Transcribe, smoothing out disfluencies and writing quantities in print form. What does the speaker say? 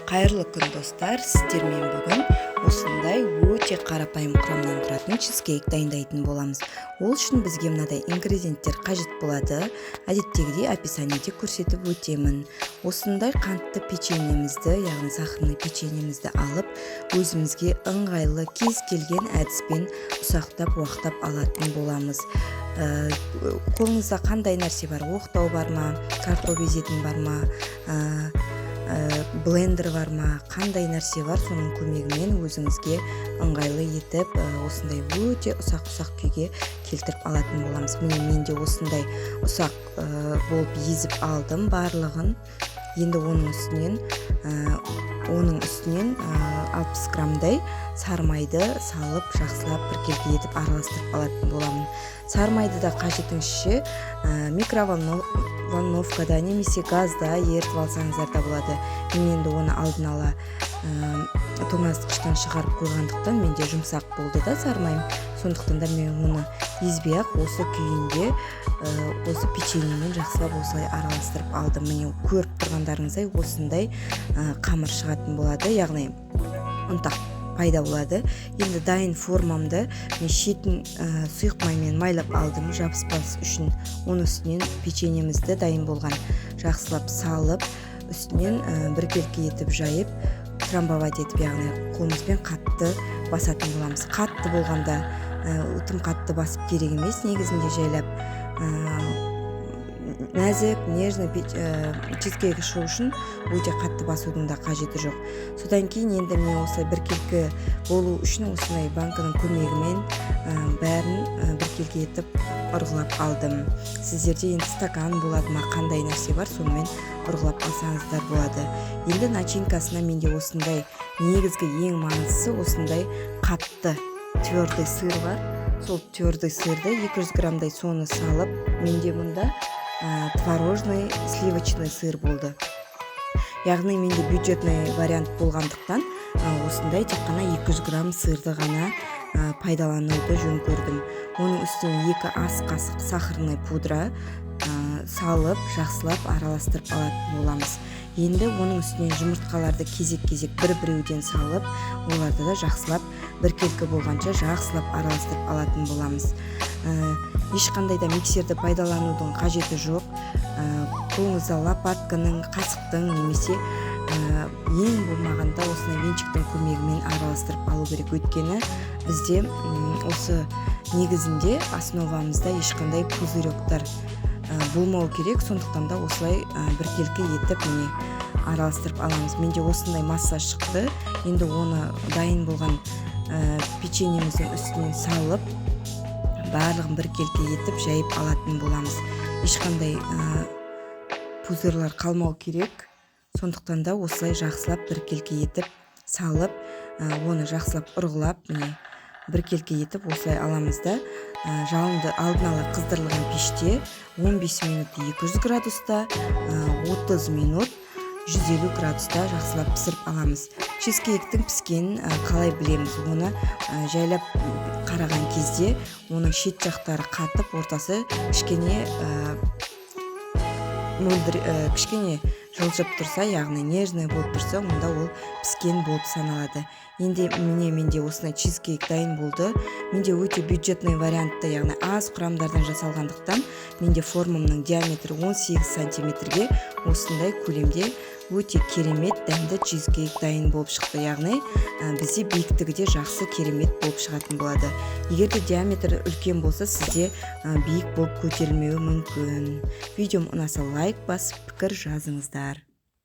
Қайырлы күн достар, сіздермен бүгін осындай өте қарапайым құрамнан тұратын чизкейк дайындайтын боламыз. Ол үшін бізге мынадай ингредиенттер қажет болады. Әдеттегідей описаниеде көрсетіп өтемін. Осындай қантты печеньемізді, яғни сахарный печеньемізді алып, өзімізге ыңғайлы кез келген әдіспен ұсақтап уақтап алатын боламыз. Қолыңызда қандай нәрсе бар? Оқтау бар ма? Картоп езетін бар ма? Блендер бар ма, қандай нәрсе бар, соның көмегімен өзіңізге ыңғайлы етіп осындай өте ұсақ күйге келтіріп алатын боламыз. Менде осындай ұсақ болып езіп алдым барлығын. Енді оның үстінен 60 граммдай сармайды салып, жақсылап біркелкі етіп араластырып алатын боламын. Сармайды да қажетіңізше микроволновкада немесе газда ерітіп алсаңыздар да болады. Мен енді оны алдын ала тоңазытқыштан шығарып қойғандықтан менде жұмсақ болды да сармайым. Сондықтан да мен оны езбей-ақ осы күйінде осы печеньемен жақсылап осылай араластырып алдым. Міне көріп тұрғандарыңыздай осындай қамыр шығатын болады, яғни ұнтақ пайда болады. Енді дайын формамды мен шетін сұйық маймен майлап алдым жабыспас үшін. Оның үстінен печеньемізді дайын болған жақсылап салып, үстінен біркелкі етіп жайып, трамбовать етіп, яғни қолымызбен қатты басатын боламыз. Қатты болғанда тым қатты басып керек емес, негізінде жайлап нәзік, нежный чизкейк шығу үшін өте қатты басудың да қажеті жоқ. Содан кейін енді мен осылай біркелкі болу үшін осындай банканың көмегімен бәрін біркелкі етіп ұрғылап алдым. Сіздерде енді стакан болады ма, қандай нәрсе бар, сонымен ұрғылап алсаңыздар болады. Енді начинкасына менде осындай негізгі ең маңыздысы осындай қатты твердый сыр бар. Сол твердый сырды 200 граммдай соны салып, менде мұнда творожный сливочный сыр болды. Яғни менде бюджетный вариант болғандықтан осындай тек қана 200 грамм сырды ғана пайдалануды жөн көрдім. Оның үстіне 2 ас қасық сахарный пудра салып, жақсылап араластырып алатын боламыз. Енді оның үстіне жұмыртқаларды кезек-кезек бір-біреуден салып, оларды да жақсылап біркелкі болғанша жақсылап араластырып алатын боламыз. Ешқандай да миксерді пайдаланудың қажеті жоқ. Қолыңызда лопатканың, қасықтың немесе ең болмағанда осындай венчиктің көмегімен араластырып алу керек. Өйткені бізде осы негізінде основамызда ешқандай пузыректар болмау керек, сондықтан да осылай біркелкі етіп міне араластырып аламыз. Менде осындай масса шықты. Енді оны дайын болған печеньеміздің үстінен салып, барлығын біркелкі етіп жайып алатын боламыз. Ешқандай пузырлар қалмау керек. Сондықтан да осылай жақсылап біркелкі етіп салып, оны жақсылап ұрғылап, міне біркелкі етіп осылай аламыз да. Жалынды алдын ала қыздырылған пеште 15 минут 200 градуста, 30 минут 150 градуста жақсылап пісіріп аламыз. Чизкейктің піскенін қалай білеміз? Оны жайлап қараған кезде оның шет жақтары қатып, ортасы кішкене жылжып тұрса, яғни нежный болып тұрса, онда ол піскен болып саналады. Енді менде осындай чизкейк дайын болды. Менде өте бюджетный вариантты, яғни аз құрамдардан жасалғандықтан, менде формамның диаметрі 18 сантиметрге осындай көлемде өте керемет дәмді чизкейк дайын болып шықты. Яғни бізде биіктігі де жақсы керемет болып шығатын болады. Егер де диаметрі үлкен болса, сізде биік болып көтерілмеуі мүмкін. Видеом ұнаса лайк басып, пікір жазыңыздар.